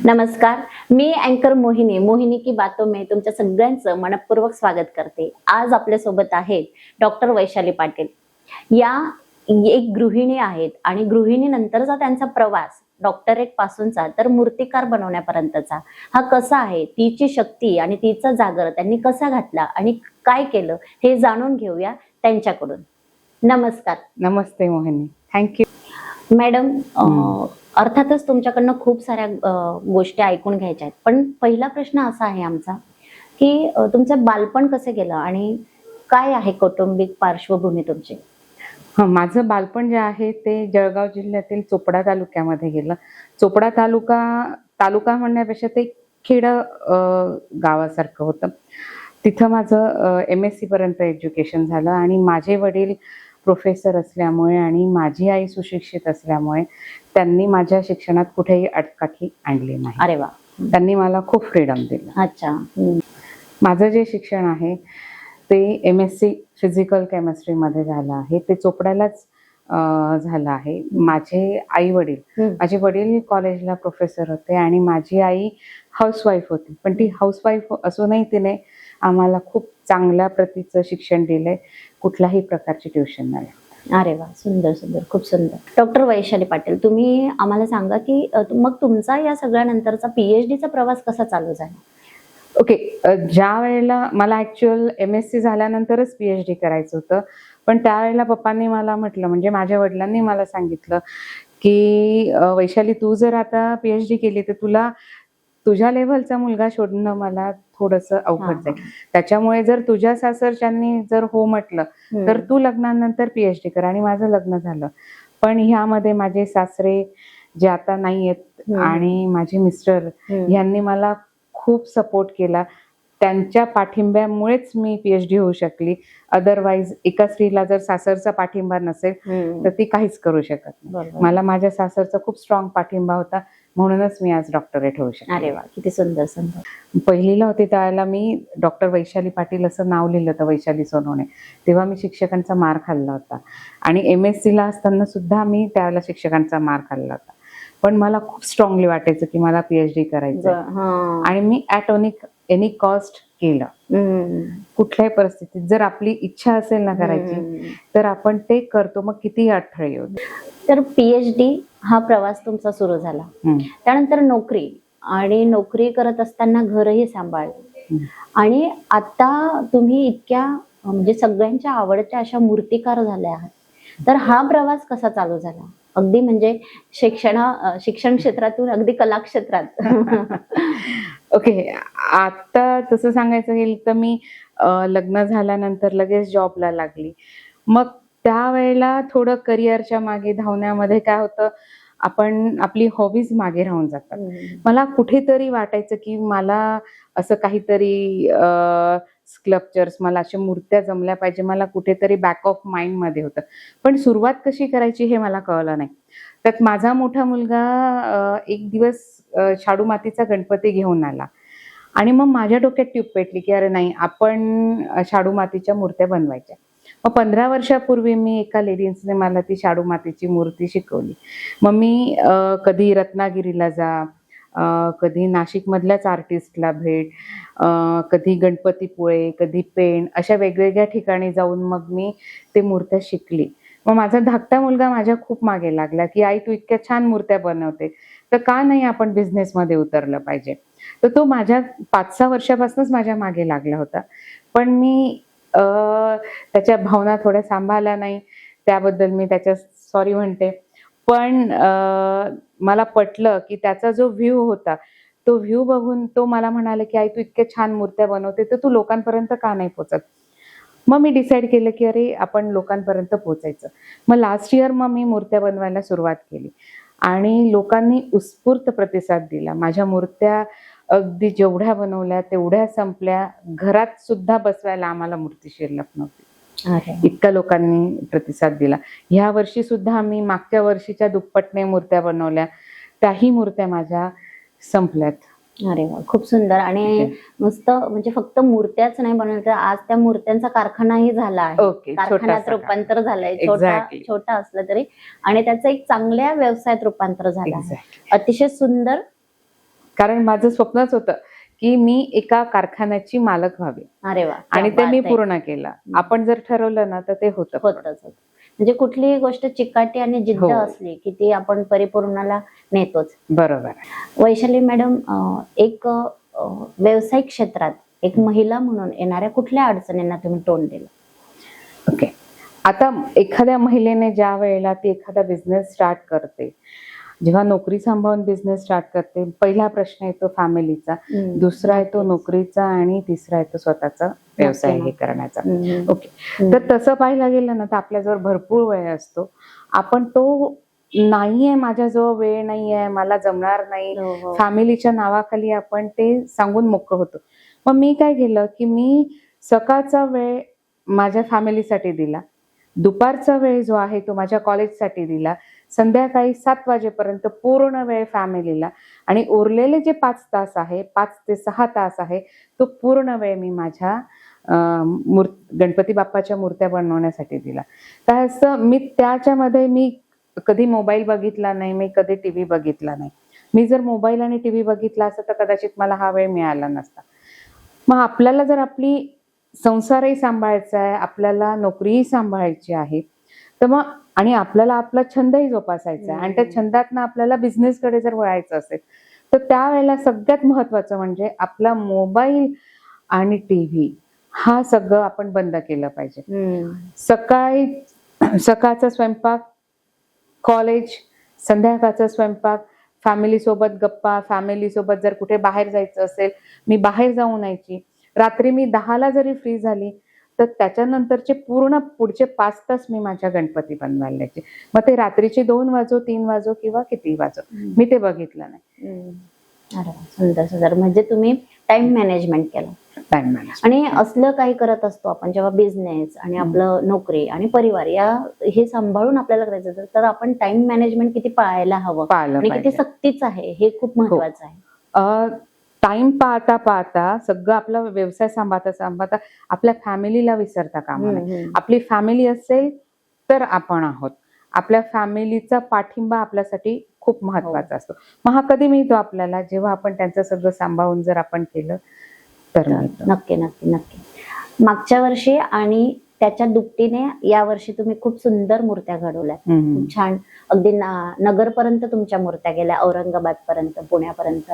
नमस्कार, मी अँकर मोहिनी की बातों में तुमच्या सगळ्यांचं मनपूर्वक स्वागत करते। आज आपल्या सोबत आहेत डॉक्टर वैशाली पाटील। या एक गृहिणी आहेत आणि गृहिणीनंतरचा त्यांचा प्रवास डॉक्टरेट पासूनचा तर मूर्तिकार बनवण्यापर्यंतचा हा कसा आहे, तिची शक्ती आणि तिचा जागर त्यांनी कसा घातला आणि काय केलं हे जाणून घेऊया त्यांच्याकडून। नमस्कार। नमस्ते मोहिनी, थँक्यू मॅडम। अर्थातच तुमच्याकडनं खूप साऱ्या गोष्टी ऐकून घ्यायच्या आहेत, पण पहिला प्रश्न असा आहे आमचा की तुमचं बालपण कसं गेलं आणि काय आहे कौटुंबिक पार्श्वभूमी तुमची? माझं बालपण जे आहे ते जळगाव जिल्ह्यातील चोपडा तालुक्यामध्ये गेलं। चोपडा तालुका म्हणण्यापेक्षा ते खेड गावासारखं होतं। तिथं माझं MSc पर्यंत एज्युकेशन झालं आणि माझे वडील प्रोफेसर असल्यामुळे आणि माझी आई सुशिक्षित असल्यामुळे त्यांनी माझ्या शिक्षणात कुठेही अडकाठी आणली नाही। अरे वा। त्यांनी मला खूप फ्रीडम दिलं। अच्छा। माझं जे शिक्षण आहे ते MSc फिजिकल केमिस्ट्री मध्ये झालं आहे, ते चोपड्यालाच झालं आहे। माझे वडील कॉलेजला प्रोफेसर होते आणि माझी आई हाऊसवाईफ होती, पण ती हाऊसवाईफ असूनही तिने आम्हाला खूप चांगल्या प्रतीचं शिक्षण दिलंय, कुठल्याही प्रकारची ट्युशन नाही। अरे वा, सुंदर सुंदर, खूप सुंदर। डॉक्टर वैशाली पाटील, तुम्ही आम्हाला सांगा की मग तुमचा या सगळ्यानंतरचा PhD चा प्रवास कसा चालू झाला? ओके, ज्या वेळेला मला ऍक्च्युअल MSc झाल्यानंतरच PhD करायचं होतं, पण त्यावेळेला पप्पांनी मला म्हटलं, म्हणजे माझ्या वडिलांनी मला सांगितलं की वैशाली, तू जर आता PhD केली तर तुला तुझ्या लेव्हलचा मुलगा शोधणं मला थोडंसं अवघड जाईल। त्याच्यामुळे जर तुझ्या सासरच्यांनी जर हो म्हटलं तर तू लग्नानंतर PhD कर। आणि माझं लग्न झालं, पण ह्यामध्ये माझे सासरे जे आता नाहीयेत आणि माझे मिस्टर यांनी मला खूप सपोर्ट केला। त्यांच्या पाठिंब्यामुळेच मी PhD होऊ शकली। अदरवाईज एका स्त्रीला जर सासरचा पाठिंबा नसेल तर ती काहीच करू शकत नाही। मला माझ्या सासरचा खूप स्ट्रॉंग पाठिंबा होता, म्हणूनच मी आज डॉक्टरेट होऊ शकले। अरे वा, किती सुंदर सुंदर। पहिलीला होते त्यावेळेला मी डॉक्टर वैशाली पाटील असं नाव लिहिलं होतं, वैशाली सोनवणे। तेव्हा मी शिक्षकांचा मार खाल्ला होता आणि MSc ला असताना सुद्धा मी त्यावेळेला शिक्षकांचा मार खाल्ला होता, पण मला खूप स्ट्रॉंगली वाटायचं की मला PhD करायचं आणि मी ॲट एनी कॉस्ट केलं। कुठल्याही परिस्थितीत जर आपली इच्छा असेल ना करायची तर आपण ते करतो, मग कितीही अडथळे येऊ दे। तर PhD हा प्रवास तुमचा सुरू झाला, त्यानंतर नोकरी, आणि नोकरी करत असताना घरही सांभाळलं, आणि आता तुम्ही इतक्या म्हणजे सगळ्यांच्या आवडत्या अशा मूर्तिकार झाल्या आहात। तर हा प्रवास कसा चालू झाला, अगदी म्हणजे शिक्षण क्षेत्रातून अगदी कला क्षेत्रात? ओके, आता तसं सांगायचं गेलं तर मी लग्न झाल्यानंतर लगेच जॉबला लागली। मग त्यावेळेला थोडं करिअरच्या मागे धावण्यामध्ये काय होतं, आपण आपली हॉबीज मागे राहून जातात। मला कुठेतरी वाटायचं की मला असं काहीतरी स्कल्पचर्स, मला अशा मूर्त्या जमल्या पाहिजे, मला कुठेतरी बॅक ऑफ माइंड मध्ये होतं, पण सुरुवात कशी करायची हे मला कळलं नाही। त्यात माझा मोठा मुलगा एक दिवस शाडू मातीचा गणपती घेऊन आला आणि मग माझ्या डोक्यात ट्यूब पेटली की अरे नाही, आपण शाडू मातीच्या मूर्त्या बनवायच्या। मग 15 वर्षापूर्वी मी एका लेडीजने मला ती शाडू मातीची मूर्ती शिकवली। मग मी कधी रत्नागिरीला जा, कधी नाशिक मधल्याच आर्टिस्टला भेट, कधी गणपतीपुळे, कधी पेण, अशा वेगवेगळ्या ठिकाणी जाऊन मग मी ते मूर्त्या शिकली। मग माझा धाकटा मुलगा माझ्या खूप मागे लागला की आई, तू इतक्या छान मूर्त्या बनवते, तर का नाही आपण बिझनेसमध्ये उतरलं पाहिजे। तर तो माझ्या 5-6 वर्षापासूनच माझ्या मागे लागला होता, पण मी त्याच्या भावना थोड्या सांभाळल्या नाही, त्याबद्दल मी त्याच्या सॉरी म्हणते। पण मला पटलं की त्याचा जो व्ह्यू होता, तो व्ह्यू बघून तो मला म्हणाला की आई, तू इतक्या छान मूर्त्या बनवते, तर तू लोकांपर्यंत का नाही पोहोचत? मग मी डिसाईड केलं की अरे आपण लोकांपर्यंत पोहोचायचं। मग लास्ट इयर मग मी मूर्त्या बनवायला सुरुवात केली आणि लोकांनी उत्स्फूर्त प्रतिसाद दिला। माझ्या मूर्त्या अगदी जेवढ्या बनवल्या तेवढ्या संपल्या, घरात सुद्धा बसवायला आम्हाला मूर्ती शिल्लक नव्हती, इतक्या लोकांनी प्रतिसाद दिला। ह्या वर्षी सुद्धा मी मागच्या वर्षीच्या दुप्पटने मूर्त्या बनवल्या, त्याही मूर्त्या माझ्या संपल्यात। अरे वा, खूप सुंदर। आणि मस्त, म्हणजे फक्त मूर्त्याच नाही बनवल्या, आज त्या मूर्त्यांचा कारखानाही झाला आहे, कारखान्यात रूपांतर झालंय, छोटा असलं तरी, आणि त्याचं एक चांगल्या व्यवसायात रूपांतर झालं आहे। अतिशय सुंदर कारण माझं स्वप्नच होतं की मी एका कारखान्याची मालक व्हावी अरे वा, आणि क्या ते मी बात आहे. पूर्ण केलं. आपण जर ठरवलं ना तर ते होतं. होतच होत. म्हणजे कुठलीही गोष्ट चिकाटी आणि जिद्द हो. असली की ती आपण परिपूर्णाला नेतोच. बरोबर आहे. वैशाली मॅडम, एक व्यावसायिक क्षेत्रात एक महिला म्हणून येणाऱ्या कुठल्या अडचणींना तुम्ही तोंड दिलं? ओके. आता एखाद्या महिलेने ज्या वेळेला ती एखादा बिझनेस स्टार्ट करते, जेव्हा नोकरी सांभाळून बिझनेस स्टार्ट करते, पहिला प्रश्न येतो फॅमिलीचा, दुसरा येतो नोकरीचा आणि तिसरा येतो स्वतःचा व्यवसाय हे करण्याचा. ओके. तर तसं पाहायला गेलं ना तर आपल्याजवळ भरपूर वेळ असतो. आपण तो नाहीये, माझ्याजवळ वेळ नाहीये, मला जमणार नाही, हो. फॅमिलीच्या नावाखाली आपण ते सांगून मोकळं होतो. मग मी काय केलं की मी सकाळचा वेळ माझ्या फॅमिलीसाठी दिला, दुपारचा वेळ जो आहे तो माझ्या कॉलेजसाठी दिला, संध्याकाळी 7 वाजेपर्यंत पूर्ण वेळ फॅमिलीला, आणि उरलेले जे 5 तास आहे, 5 ते 6 तास आहे, तो पूर्ण वेळ मी माझ्या गणपती बाप्पाच्या मूर्त्या बनवण्यासाठी दिला. तर असं मी त्याच्यामध्ये मी कधी मोबाईल बघितला नाही, मी कधी टीव्ही बघितला नाही. मी जर मोबाईल आणि टीव्ही बघितला असता तर कदाचित मला हा वेळ मिळाला नसता. मग आपल्याला जर आपली संसारही सांभाळायचा आहे, आपल्याला नोकरीही सांभाळायची आहे, तर मग आणि आपल्याला आपला छंदही जोपासायचा आहे आणि त्या छंदातनं आपल्याला बिझनेसकडे जर वळायचं असेल तर त्यावेळेला सगळ्यात महत्वाचं म्हणजे आपला मोबाईल आणि टीव्ही हा सगळं आपण बंद केलं पाहिजे. सकाळचा स्वयंपाक, कॉलेज, संध्याकाळचा स्वयंपाक, फॅमिली सोबत गप्पा, फॅमिली सोबत जर कुठे बाहेर जायचं असेल, मी बाहेर जाऊन यायची. रात्री मी 10ला जरी फ्री झाली तर त्याच्यानंतरचे पूर्ण पुढचे 5 तास मी माझ्या गणपती बनवायला द्यायचे. मग ते रात्रीचे 2 वाजो, 3 वाजो किंवा कितीही वाजो, मी ते बघितलं नाही. अरे वा, सुंदर सुंदर. म्हणजे तुम्ही टाइम मॅनेजमेंट केलं. Time manage. आणि असलं काही करत असतो आपण जेव्हा बिझनेस आणि आपलं नोकरी आणि परिवार हे सांभाळून आपल्याला करायचं असेल तर आपण टाइम मॅनेजमेंट किती पाळायला हवं पाळलं आणि किती पाहिजे. सक्तीच आहे हे खूप महत्वाचं आहे. टाइम पाहता पाहता सगळं आपला व्यवसाय सांभाळता आपल्या फॅमिलीला विसरता कामा नये. आपली फॅमिली असेल तर आपण आहोत. आपल्या फॅमिलीचा पाठिंबा आपल्यासाठी खूप महत्वाचा असतो. मग हा कधी मिळतो आपल्याला, जेव्हा आपण त्यांचं सगळं सांभाळून जर आपण केलं तर मिळतो. नक्की नक्की नक्की. मागच्या वर्षी आणि त्याच्या दुपटीने या वर्षी तुम्ही खूप सुंदर मूर्त्या घडवल्या. खूप छान. अगदी नगरपर्यंत तुमच्या मूर्त्या गेल्या, औरंगाबाद पर्यंत, पुण्यापर्यंत.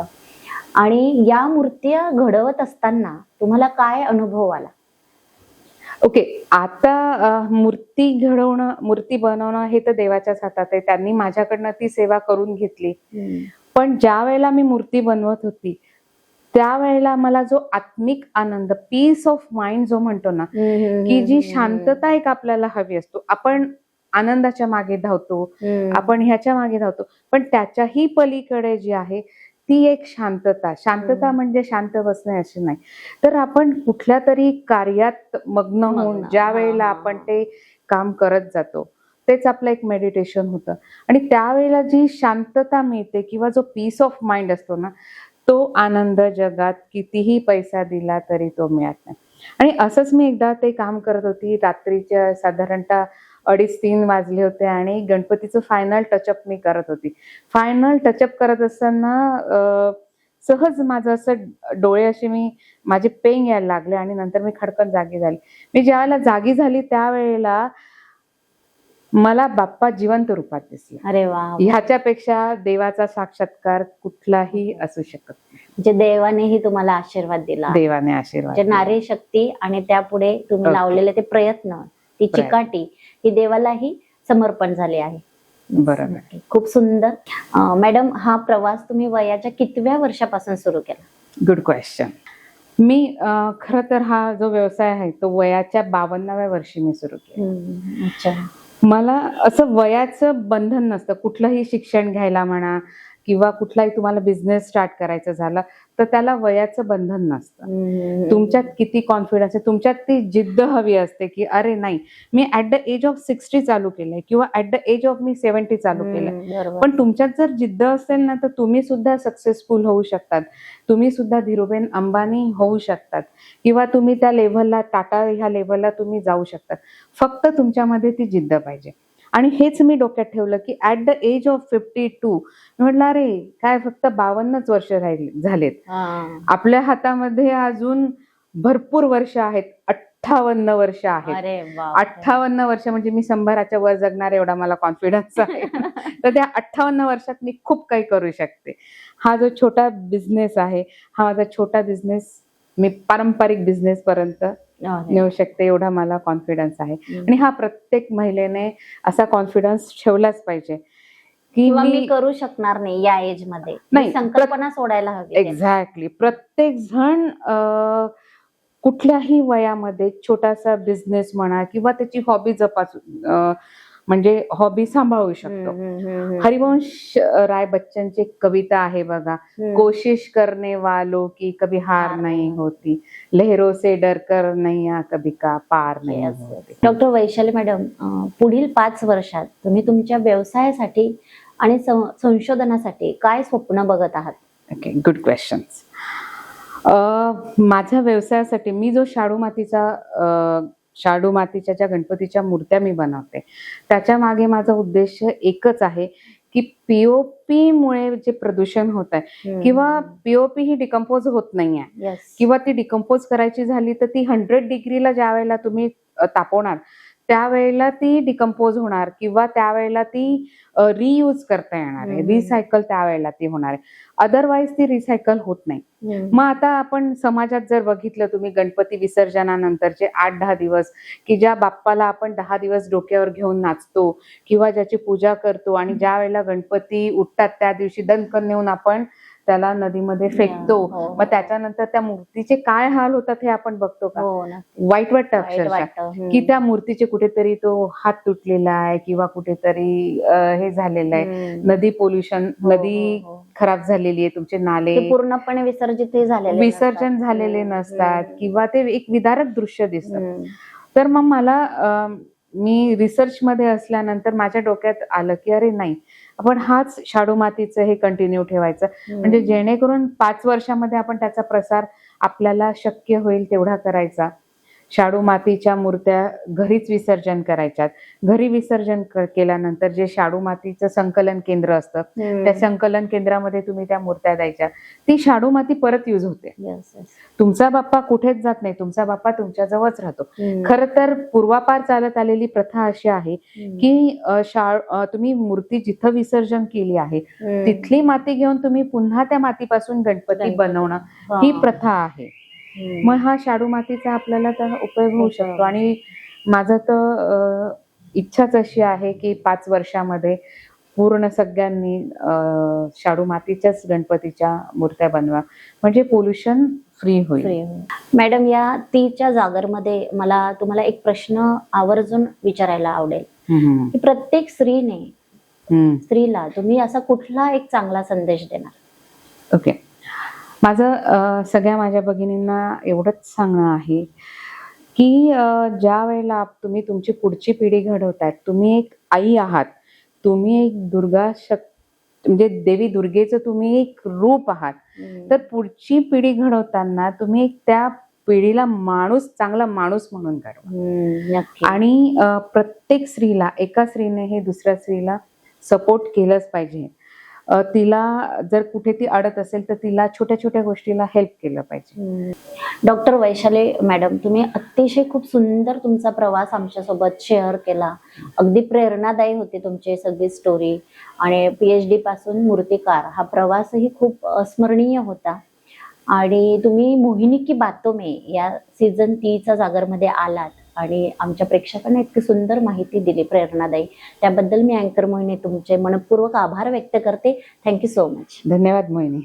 आणि या मूर्त्या घडवत असताना तुम्हाला काय अनुभव आला? ओके. आता मूर्ती घडवणं, मूर्ती बनवणं हे तर देवाच्याच हातात आहे. त्यांनी माझ्याकडनं ती सेवा करून घेतली. पण ज्या वेळेला मी मूर्ती बनवत होती त्यावेळेला मला जो आत्मिक आनंद, पीस ऑफ माइंड जो म्हणतो ना, की जी शांतता एक आपल्याला हवी असतो. आपण आनंदाच्या मागे धावतो, आपण ह्याच्या मागे धावतो, पण त्याच्याही पलीकडे जी आहे ती एक शांतता म्हणजे शांत बसणे अशी नाही, तर आपण कुठल्या तरी कार्यात मग्न होऊन ज्या वेळेला आपण ते काम करत जातो तेच आपलं एक मेडिटेशन होतं. आणि त्यावेळेला जी शांतता मिळते किंवा जो पीस ऑफ माइंड असतो ना, तो आनंद जगात कितीही पैसा दिला तरी तो मिळत नाही. आणि असंच मी एकदा ते काम करत होती. रात्रीच्या साधारणतः 2:30-3 वाजले होते आणि गणपतीचं फायनल टचअप मी करत होती. फायनल टचअप करत असताना सहज माझं असं डोळे असे माझे पेंग यायला लागले आणि नंतर मी खडकन जागी झाली. मी ज्यावेळेला जागी झाली त्यावेळेला मला बाप्पा जिवंत रूपात दिसला. अरे वा. ह्याच्यापेक्षा देवाचा साक्षात्कार कुठलाही असू शकत नाही. म्हणजे देवानेही तुम्हाला आशीर्वाद दिला. देवाने आशीर्वाद म्हणजे नारी शक्ती आणि त्यापुढे तुम्ही लावलेले ते प्रयत्न, ती चिकाटी, ही देवालाही समर्पण झाली आहे. बरोबर. खूप सुंदर. मॅडम, हा प्रवास तुम्ही वयाच्या कितव्या वर्षापासून सुरू केला? Good question. मी खरं तर हा जो व्यवसाय आहे तो वयाच्या 52व्या वर्षी मी सुरू केला. अच्छा. मला असं वयाचं बंधन नसतं. कुठलंही शिक्षण घ्यायला म्हणा किंवा कुठलाही तुम्हाला बिझनेस स्टार्ट करायचं झालं तर त्याला वयाचं बंधन नसतं. तुमच्यात किती कॉन्फिडन्स आहे, तुमच्यात ती जिद्द हवी असते की अरे नाही, मी ऍट द एज ऑफ 60 चालू केलंय किंवा ऍट द एज ऑफ मी 70 चालू केलंय. पण तुमच्यात जर जिद्द असेल ना तर तुम्ही सुद्धा सक्सेसफुल होऊ शकतात. तुम्ही सुद्धा धीरूबेन अंबानी होऊ शकतात किंवा तुम्ही त्या लेव्हलला, टाटा ह्या लेव्हलला तुम्ही जाऊ शकतात. फक्त तुमच्यामध्ये ती जिद्द पाहिजे. आणि हेच मी डोक्यात ठेवलं की ऍट द एज ऑफ 52 म्हटलं अरे काय फक्त 52च वर्ष झालेत, आपल्या हातामध्ये अजून भरपूर वर्ष आहेत, 58 वर्ष आहेत. अरे 58 वर्ष म्हणजे मी 100च्या वर जगणार एवढा मला कॉन्फिडन्स आहे. तर त्या 58 वर्षात मी खूप काही करू शकते. हा जो छोटा बिझनेस आहे, हा माझा छोटा बिझनेस मी पारंपरिक बिझनेस पर्यंत नेऊ शकते, एवढा मला कॉन्फिडन्स आहे. आणि हा प्रत्येक महिलेने असा कॉन्फिडन्स ठेवलाच पाहिजे की मी करू शकणार नाही या एज मध्ये, नाही, संकल्पना सोडायला हवी. एक्झॅक्टली. प्रत्येक जण कुठल्याही वयामध्ये छोटासा बिझनेस म्हणा किंवा त्याची हॉबी म्हणजे हॉबी सांभाळू शकतो. हरिवंश राय बच्चनची एक कविता आहे बघा, कोशिश करने वालों की कभी हार नहीं होती, लहरों से डर कर नैया कभी का पार नहीं होती. डॉक्टर वैशाली मॅडम, पुढील 5 वर्षात तुम्ही तुमच्या व्यवसायासाठी आणि संशोधनासाठी काय स्वप्न बघत आहात? Okay, good questions. माझ्या व्यवसायासाठी मी जो शाडू मातीच्या ज्या गणपतीच्या मूर्त्या मी बनवते, त्याच्या मागे माझा उद्देश एकच आहे की पीओपी मुळे जे प्रदूषण होत आहे, किंवा पीओपी ही डिकम्पोज होत नाहीये, किंवा ती डिकम्पोज करायची झाली तर ती 100 डिग्रीला ज्या वेळेला तुम्ही तापवणार त्यावेळेला ती डिकम्पोज होणार, किंवा त्यावेळेला ती रियूज करता येणार आहे, रिसायकल त्यावेळेला ती होणार आहे. अदरवाईज ती रिसायकल होत नाही. मग आता आपण समाजात जर बघितलं तुम्ही, गणपती विसर्जनानंतरचे 8-10 दिवस की ज्या बाप्पाला आपण 10 दिवस डोक्यावर घेऊन नाचतो किंवा ज्याची पूजा करतो, आणि ज्या वेळेला गणपती उठतात त्या दिवशी दणकन नेऊन आपण त्याला नदीमध्ये फेकतो, मग त्याच्यानंतर त्या मूर्तीचे काय हाल होतात हे आपण बघतो का? वाईट वाटतं अक्षरशः की त्या मूर्तीचे कुठेतरी तो हात तुटलेला आहे किंवा कुठेतरी हे झालेलं आहे, नदी पोल्युशन, नदी खराब झालेली आहे, तुमचे नाले पूर्णपणे विसर्जन झालेले नसतात, किंवा ते एक विदारक दृश्य दिसतं. तर मग मी रिसर्च मध्ये असल्यानंतर माझ्या डोक्यात आलं की अरे नाही, आपण हाच शाडू मातीचं हे कंटिन्यू ठेवायचं, म्हणजे जेणेकरून 5 वर्षामध्ये आपण त्याचा प्रसार आपल्याला शक्य होईल तेवढा करायचा. शाडू मातीच्या मूर्त्या घरीच विसर्जन करायच्यात. घरी विसर्जन केल्यानंतर जे शाडू मातीचं संकलन केंद्र असतं, त्या संकलन केंद्रामध्ये तुम्ही त्या मूर्त्या द्यायच्या. ती शाडू माती परत युज होते. तुमचा बाप्पा कुठेच जात नाही, तुमचा बाप्पा तुमच्या जवळच राहतो. खरं तर पूर्वापार चालत आलेली प्रथा अशी आहे की तुम्ही मूर्ती जिथं विसर्जन केली आहे तिथली माती घेऊन तुम्ही पुन्हा त्या मातीपासून गणपती बनवणं ही प्रथा आहे. मग हा शाडू मातीचा आपल्याला त्याचा उपयोग होऊ शकतो. आणि माझं तर इच्छाच अशी आहे की 5 वर्षामध्ये पूर्ण सगळ्यांनी शाडू मातीच्याच गणपतीच्या मूर्त्या बनवा, म्हणजे पोल्युशन फ्री होईल. मॅडम, या 30च्या जागरमध्ये मला तुम्हाला एक प्रश्न आवर्जून विचारायला आवडेल की प्रत्येक स्त्रीला तुम्ही असा कुठला एक चांगला संदेश देणार? ओके, माझं सगळ्या माझ्या भगिनींना एवढंच सांगणं आहे की ज्या वेळेला तुम्ही तुमची पुढची पिढी घडवतायत, तुम्ही एक आई आहात, तुम्ही एक म्हणजे देवी दुर्गेचं तुम्ही एक रूप आहात, तर पुढची पिढी घडवताना तुम्ही त्या पिढीला चांगला माणूस म्हणून घडवा. आणि प्रत्येक स्त्रीला, एका स्त्रीने हे दुसऱ्या स्त्रीला सपोर्ट केलंच पाहिजे. तिला जर कुठे ती अडत असेल तर तिला छोट्या छोट्या गोष्टीला हेल्प केलं पाहिजे. डॉक्टर वैशाली मॅडम, तुम्ही अतिशय खूप सुंदर तुमचा प्रवास आमच्यासोबत शेअर केला. अगदी प्रेरणादायी होती तुमची सगळी स्टोरी, आणि PhD पासून मूर्तिकार हा प्रवासही खूप स्मरणीय होता. आणि तुम्ही मोहिनी की बातों में या सीझन 3च्या जागरमध्ये आलात आणि आमच्या प्रेक्षकांना इतकी सुंदर माहिती दिली, प्रेरणादायी. त्याबद्दल मी अँकर मोहिनी तुमचे मनपूर्वक आभार व्यक्त करते. Thank you so much. धन्यवाद मोहिनी.